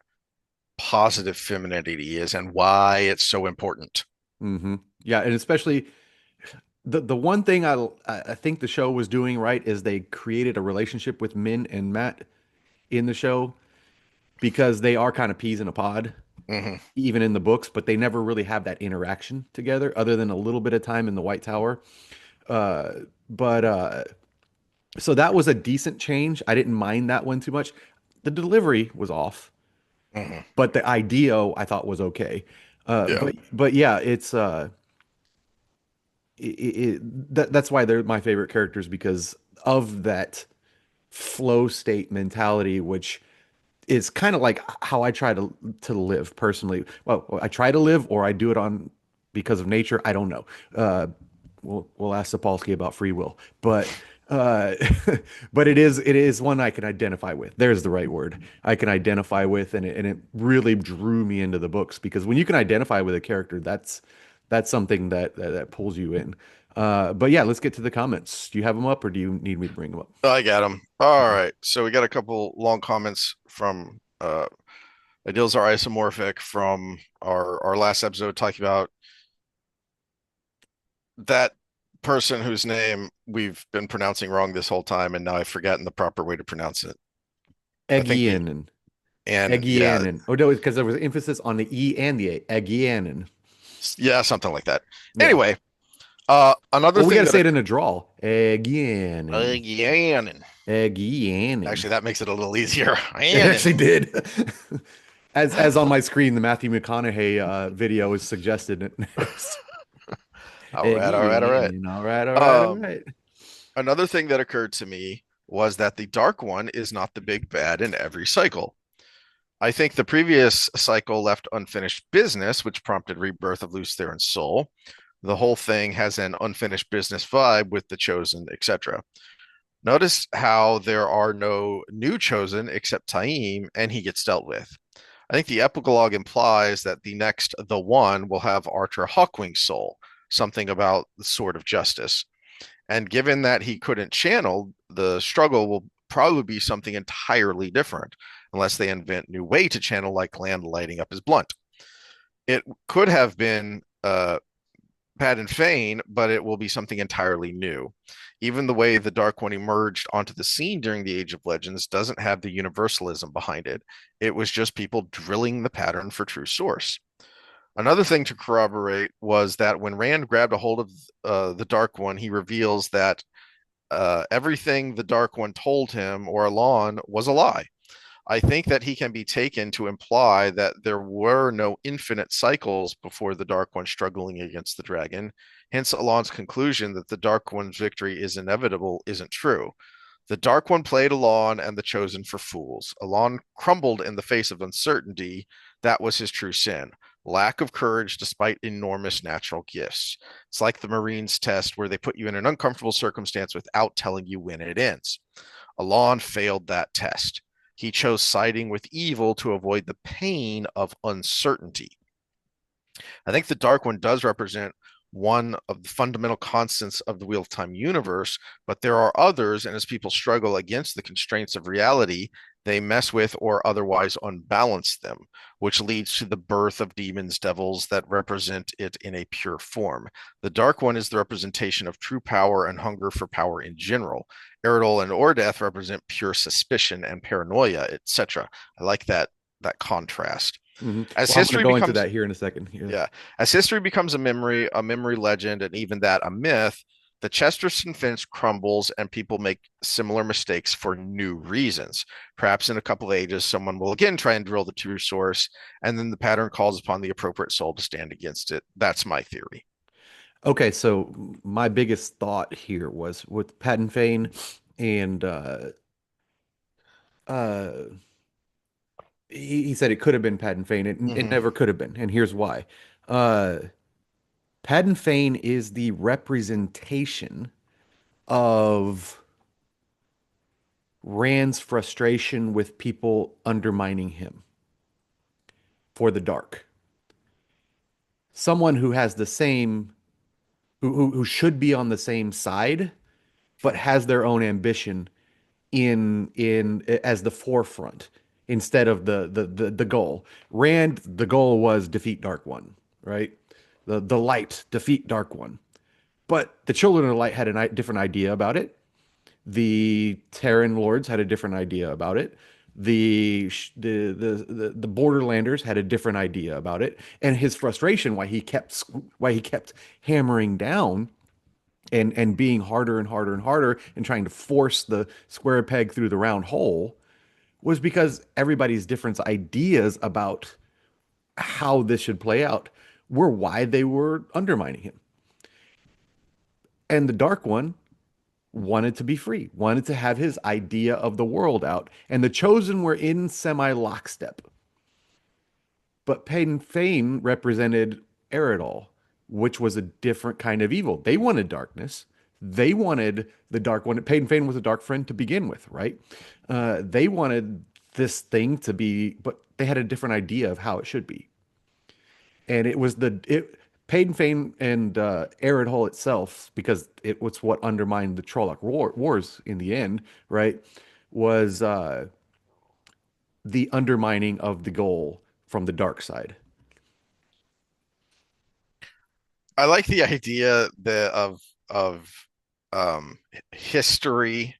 positive femininity is and why it's so important. Yeah, and especially the one thing I think the show was doing right is they created a relationship with Min and Matt in the show because they are kind of peas in a pod, Hmm. even in the books, but they never really have that interaction together other than a little bit of time in the White Tower. Uh, but So that was a decent change. I didn't mind that one too much. The delivery was off, Hmm. but the idea I thought was okay. Yeah. But yeah, that's why they're my favorite characters because of that flow state mentality, which is kind of like how I try to live personally. Well, I try to live, or I do it on because of nature. I don't know. We'll ask Sapolsky about free will, but uh, but it is one I can identify with. There's the right word. I can identify with, and it really drew me into the books because when you can identify with a character, that's something that pulls you in. But yeah, let's get to the comments. Do you have them up, or do you need me to bring them up? I got them. All Okay. right. So we got a couple long comments from ideals are isomorphic from our last episode talking about that person whose name we've been pronouncing wrong this whole time, and now I've forgotten the proper way to pronounce it. I think the Egianin. and yeah, Egianin. Oh no, because there was emphasis on the E and the A. Egianin. yeah, something like that. Yeah. Anyway, another Well, we got thing to that say it in a drawl. Egianin. yeah, Egianin. actually that makes it a little easier. It And actually did. As on my screen, the Matthew McConaughey video is suggested next. all right, all right, all right. Egianin. All right, all right, all Um, right. Another thing that occurred to me was that the Dark One is not the big bad in every cycle. I think the previous cycle left unfinished business, which prompted rebirth of Luce Theron's soul. The whole thing has an unfinished business vibe with the Chosen, etc. Notice how there are no new Chosen except Taim, and he gets dealt with. I think the epilogue implies that the next The One will have Archer Hawkwing's soul, something about the Sword of Justice. And given that he couldn't channel, the struggle will probably be something entirely different, unless they invent new way to channel, like Land lighting up his blunt. It could have been Pat and Fane, but it will be something entirely new. Even the way the Dark One emerged onto the scene during the Age of Legends doesn't have the universalism behind it. It was just people drilling the pattern for true source. Another thing to corroborate was that when Rand grabbed a hold of the Dark One, he reveals that everything the Dark One told him or Alon was a lie. I think that he can be taken to imply that there were no infinite cycles before the Dark One struggling against the dragon. Hence, Alon's conclusion that the Dark One's victory is inevitable isn't true. The Dark One played Alon and the Chosen for fools. Alon crumbled in the face of uncertainty. That was his true sin. Lack of courage despite enormous natural gifts. It's like the Marines test where they put you in an uncomfortable circumstance without telling you when it ends. Alon failed that test. He chose siding with evil to avoid the pain of uncertainty. I think the Dark One does represent one of the fundamental constants of the Wheel of Time universe, but there are others, and as people struggle against the constraints of reality, they mess with or otherwise unbalance them, which leads to the birth of demons, devils that represent it in a pure form. The Dark One is the representation of true power and hunger for power in general. Eridol and Ordeth represent pure suspicion and paranoia, etc. I like that contrast. As Well, I'm going to history go into becomes that here in a second. Yeah. yeah. As history becomes a memory legend, and even that a myth, the Chesterton fence crumbles and people make similar mistakes for new reasons. Perhaps in a couple of ages, someone will again try and drill the true source, and then the pattern calls upon the appropriate soul to stand against it. That's my theory. Okay, so my biggest thought here was with Patton Fane and uh he said it could have been Patton Fane. It Hmm. never could have been, and here's why. Uh Patton Fane is the representation of Rand's frustration with people undermining him for the dark. Someone who has the same who should be on the same side, but has their own ambition in as the forefront instead of the goal. Rand, the goal was defeat Dark One, right? The light, defeat Dark One. But the Children of the Light had a different idea about it. The Terran Lords had a different idea about it. The Borderlanders had a different idea about it, and his frustration why he kept hammering down and being harder and harder and harder and trying to force the square peg through the round hole was because everybody's different ideas about how this should play out were why they were undermining him. And the Dark One wanted to be free, wanted to have his idea of the world out. And the Chosen were in semi lockstep. But Pain Fane represented Eridol, which was a different kind of evil. They wanted darkness. They wanted the Dark One. Pain Fane was a dark friend to begin with, right? They wanted this thing to be, but they had a different idea of how it should be. And it was Pain Fane and Eridol itself, because it was what undermined the Trolloc Wars in the end, right? Was the undermining of the goal from the dark side. I like the idea of history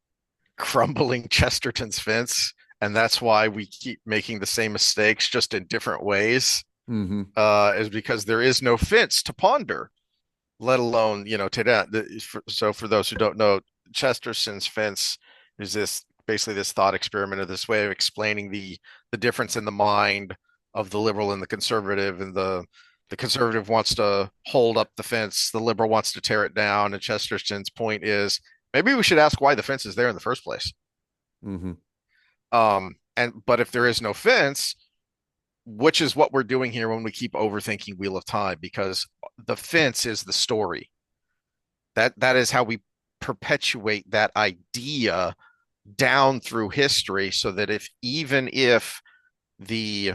crumbling Chesterton's fence, and that's why we keep making the same mistakes just in different ways. Hmm. Is because there is no fence to ponder, let alone, to that. So for those who don't know, Chesterton's fence is this basically this thought experiment of this way of explaining the difference in the mind of the liberal and the conservative, and the conservative wants to hold up the fence, the liberal wants to tear it down, and Chesterton's point is maybe we should ask why the fence is there in the first place. Hmm. And but if there is no fence, which is what we're doing here when we keep overthinking Wheel of Time, because the fence is the story. That is how we perpetuate that idea down through history, so that if even if the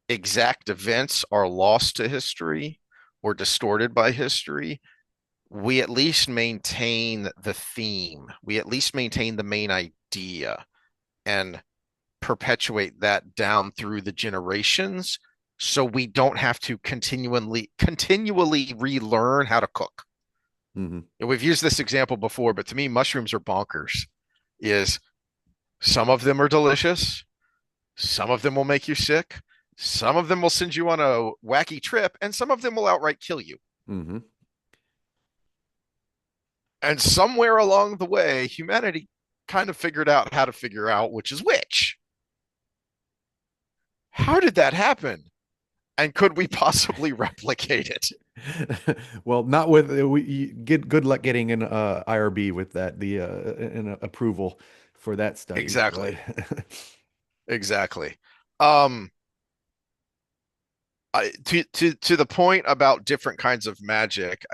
exact events are lost to history or distorted by history, we at least maintain the theme. We at least maintain the main idea and perpetuate that down through the generations, so we don't have to continually relearn how to cook. Hmm. And we've used this example before, but to me, mushrooms are bonkers. Is some of them are delicious, some of them will make you sick, some of them will send you on a wacky trip, and some of them will outright kill you. Hmm. And somewhere along the way, humanity kind of figured out how to figure out which is which. How did that happen? And could we possibly replicate it? Well, not with we get good luck getting an IRB with that, the an approval for that study. But Exactly. Exactly. Um, to the point about different kinds of magic,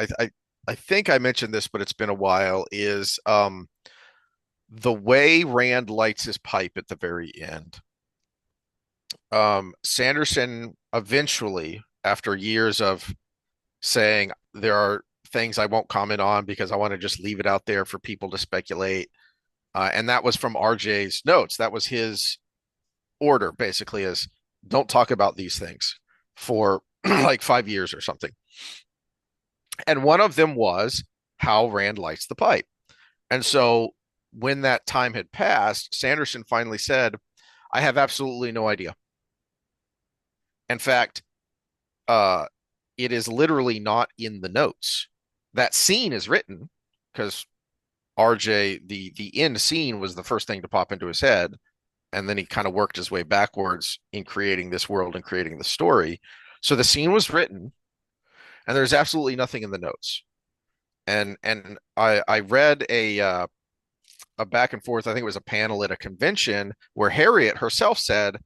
I think I mentioned this, but it's been a while, is the way Rand lights his pipe at the very end. Sanderson eventually, after years of saying there are things I won't comment on because I want to just leave it out there for people to speculate. And that was from RJ's notes. That was his order, basically, is don't talk about these things for like 5 years or something. And one of them was how Rand lights the pipe. And so when that time had passed, Sanderson finally said, I have absolutely no idea. In fact, uh, it is literally not in the notes. That scene is written because RJ, the end scene was the first thing to pop into his head, and then he kind of worked his way backwards in creating this world and creating the story. So the scene was written, and there's absolutely nothing in the notes. And I read a back and forth. I think it was a panel at a convention where Harriet herself said,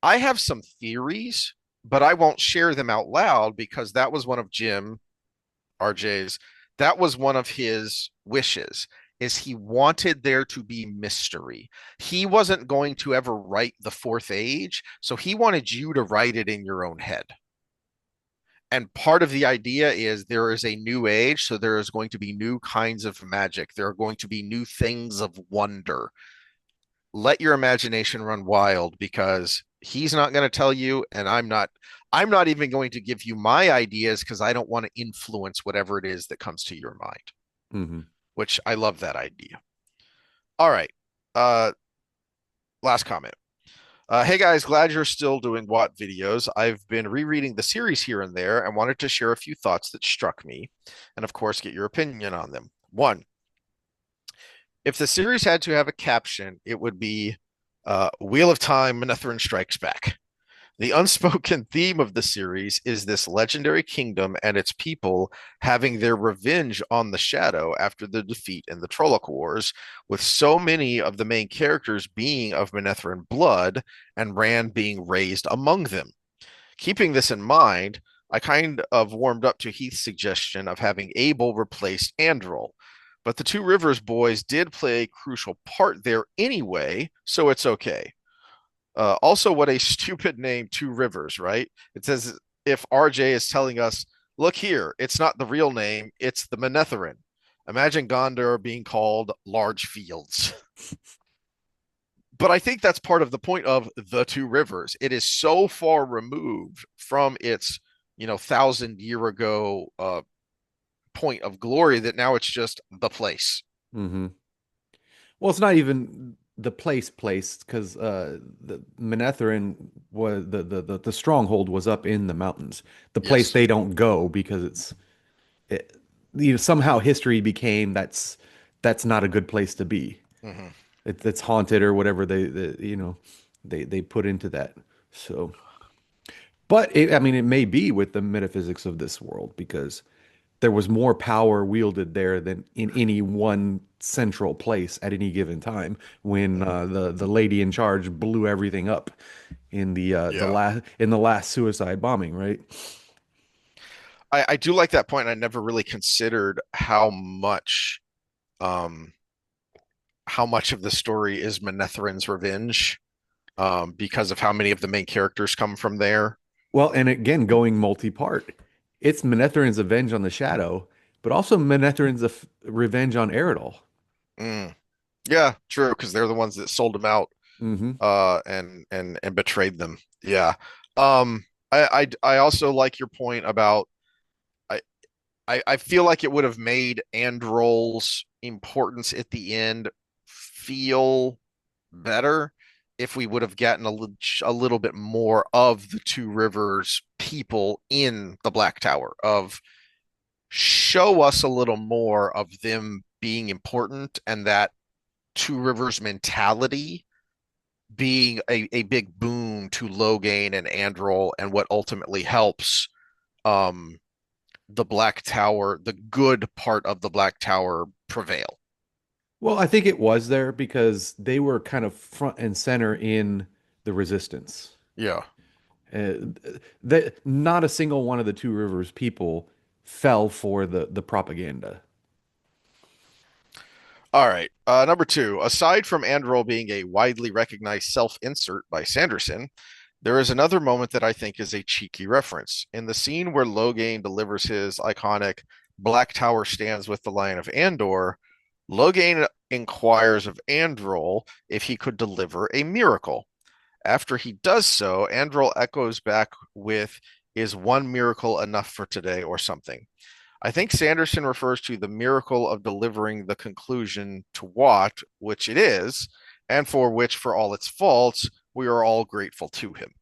"I have some theories, but I won't share them out loud because that was one of Jim RJ's, that was one of his wishes, is he wanted there to be mystery. He wasn't going to ever write the fourth age, so he wanted you to write it in your own head. And part of the idea is there is a new age, so there is going to be new kinds of magic. There are going to be new things of wonder. Let your imagination run wild because he's not going to tell you, and I'm not even going to give you my ideas because I don't want to influence whatever it is that comes to your mind, mhm. which I love that idea. All right. Uh, last comment. Hey guys, glad you're still doing Watt videos. I've been rereading the series here and there and wanted to share a few thoughts that struck me, and of course, get your opinion on them. One, if the series had to have a caption, it would be Wheel of Time, Manetheren Strikes Back. The unspoken theme of the series is this legendary kingdom and its people having their revenge on the Shadow after the defeat in the Trolloc Wars, with so many of the main characters being of Manetheren blood and Rand being raised among them. Keeping this in mind, I kind of warmed up to Heath's suggestion of having Abel replace Androl. But the Two Rivers boys did play a crucial part there anyway, so it's okay. Also, what a stupid name, Two Rivers, right? It says if RJ is telling us, look here, it's not the real name, it's the Manetheren. Imagine Gondor being called Large Fields. But I think that's part of the point of the Two Rivers. It is so far removed from its, 1,000 year ago point of glory that now it's just the place. Mhm. Well, it's not even the place because the Manetheren was the stronghold was up in the mountains. The place Yes. they don't go because it, somehow history became that's not a good place to be. Mm-hmm. It's haunted or whatever they put into that. So, but I mean, it may be with the metaphysics of this world because there was more power wielded there than in any one central place at any given time when the lady in charge blew everything up in Yeah. the last suicide bombing, right? I do like that point. I never really considered um, how much of the story is Manetheren's revenge, because of how many of the main characters come from there. Well, and again, going multi-part, it's Manetherin's avenge on the Shadow, but also Manetherin's revenge on Eridol. Mm. Yeah, true, because they're the ones that sold him out Hmm. and betrayed them. Yeah. I also like your point about I I feel like it would have made Androl's importance at the end feel better if we would have gotten a little bit more of the Two Rivers people in the Black Tower, of show us a little more of them being important and that Two Rivers mentality being a big boon to Logain and Androl, and what ultimately helps um the Black Tower, the good part of the Black Tower, prevail. Well, I think it was there because they were kind of front and center in the resistance. Yeah. Uh, that not a single one of the Two Rivers people fell for the propaganda. All right. Number two, aside from Androl being a widely recognized self-insert by Sanderson, there is another moment that I think is a cheeky reference. In the scene where Logain delivers his iconic Black Tower stands with the Lion of Andor, Logain inquires of Androl if he could deliver a miracle. After he does so, Androl echoes back with, "Is one miracle enough for today," or something. I think Sanderson refers to the miracle of delivering the conclusion to what, which it is, and for which, for all its faults, we are all grateful to him.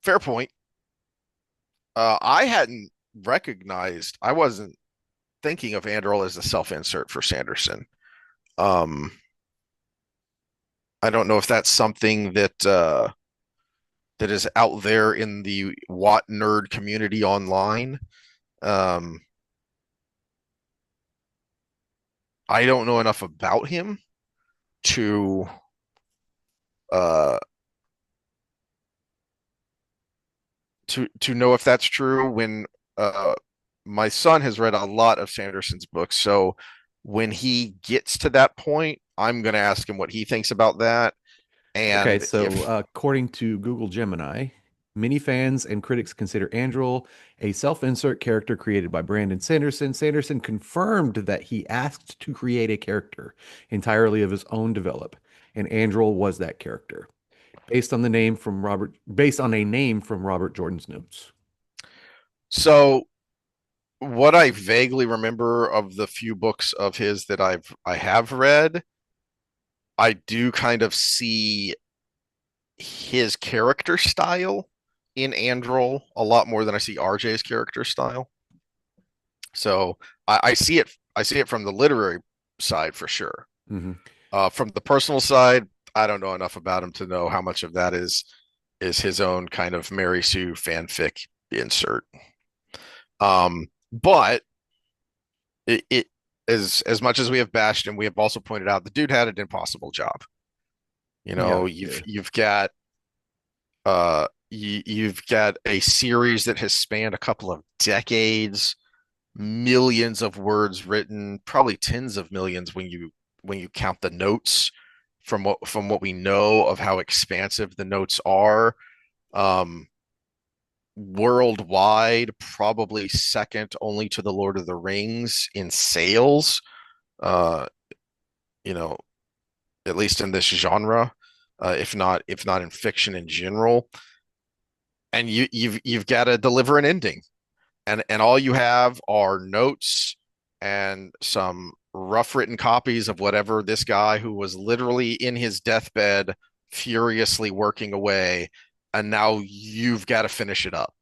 Fair point. I hadn't recognized, I wasn't thinking of Androl as a self insert for Sanderson. Um, I don't know if that's something that is out there in the Watt nerd community online. Um, I don't know enough about him to uh to know if that's true. When uh my son has read a lot of Sanderson's books, so when he gets to that point, I'm going to ask him what he thinks about that. Okay, And so according to Google Gemini, many fans and critics consider Androl a self-insert character created by Brandon Sanderson. Sanderson confirmed that he asked to create a character entirely of his own develop, and Androl was that character, based on a name from Robert Jordan's notes. so what I vaguely remember of the few books of his that I have read, I do kind of see his character style in Androl a lot more than I see RJ's character style. So I see it. I see it from the literary side for sure. Hmm. From the personal side, I don't know enough about him to know how much of that is his own kind of Mary Sue fanfic insert. But it as much as we have bashed him, we have also pointed out the dude had an impossible job. You Yeah, know, yeah. you've got a series that has spanned a couple of decades, millions of words written, probably tens of millions when you count the notes from what we know of how expansive the notes are. Um, Worldwide, probably second only to the Lord of the Rings in sales. Uh, you know, at least in this genre, if not in fiction in general. And you've got to deliver an ending, and all you have are notes and some rough written copies of whatever this guy who was literally in his deathbed furiously working away, and now you've got to finish it up.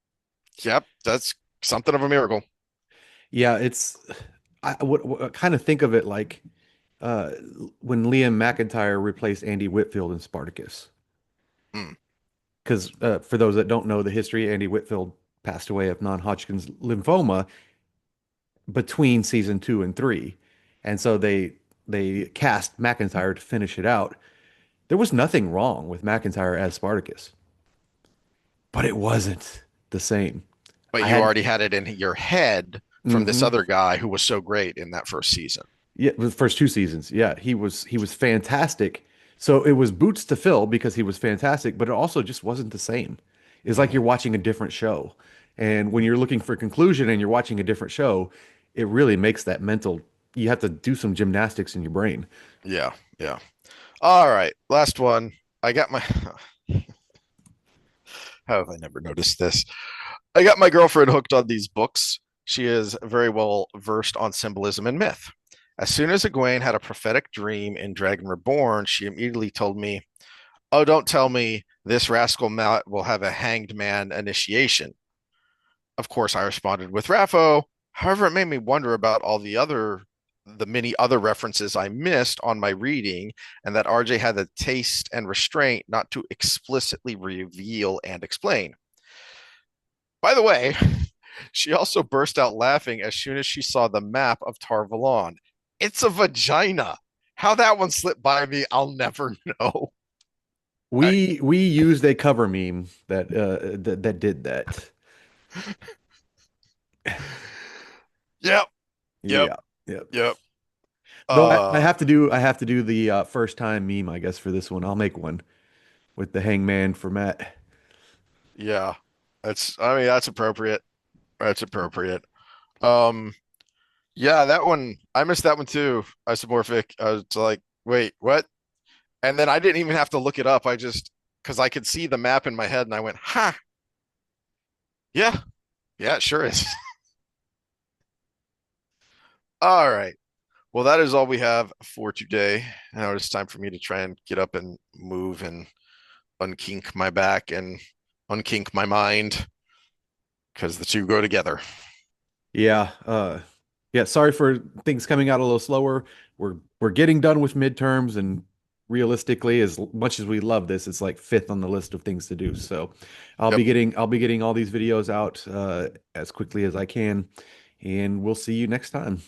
Yep, that's something of a miracle. Yeah, I would kind of think of it like uh, when Liam McIntyre replaced Andy Whitfield in Spartacus. Mm. Because for those that don't know the history, Andy Whitfield passed away of non-Hodgkin's lymphoma between season 2 and 3, and so they cast McIntyre to finish it out. There was nothing wrong with McIntyre as Spartacus, but it wasn't the same. But I you had already had it in your head from this hmm other guy who was so great in that first season. Yeah, the first 2 seasons. Yeah, he was fantastic. So it was boots to fill because he was fantastic, but it also just wasn't the same. It's like Mhm. you're watching a different show. And when you're looking for conclusion and you're watching a different show, it really makes that mental, you have to do some gymnastics in your brain. Yeah, yeah. All right, last one. I got my. How have I never noticed this? I got my girlfriend hooked on these books. She is very well versed on symbolism and myth. As soon as Egwene had a prophetic dream in Dragon Reborn, she immediately told me, "Oh, don't tell me this rascal Matt will have a hanged man initiation." Of course, I responded with Raffo. However, it made me wonder about all the many other references I missed on my reading, and that RJ had the taste and restraint not to explicitly reveal and explain. By the way, she also burst out laughing as soon as she saw the map of Tarvalon. It's a vagina. How that one slipped by me, I'll never know. I, We used a cover meme that did that. yep, yep, Yeah. Yeah. yep. Though I Uh, have to do the first time meme, I guess, for this one. I'll make one with the hangman for Matt. yeah. I mean, that's appropriate. That's appropriate. Um, yeah, that one, I missed that one too. Isomorphic. I was like, wait, what? And then I didn't even have to look it up. Because I could see the map in my head and I went, huh, yeah, yeah, it sure is. All right. Well, that is all we have for today. Now it's time for me to try and get up and move and unkink my back and unkink my mind because the two go together. Yeah, yeah, sorry for things coming out a little slower. We're getting done with midterms, and realistically, as much as we love this, it's like fifth on the list of things to do. So Yep. I'll be getting all these videos out as quickly as I can, and we'll see you next time.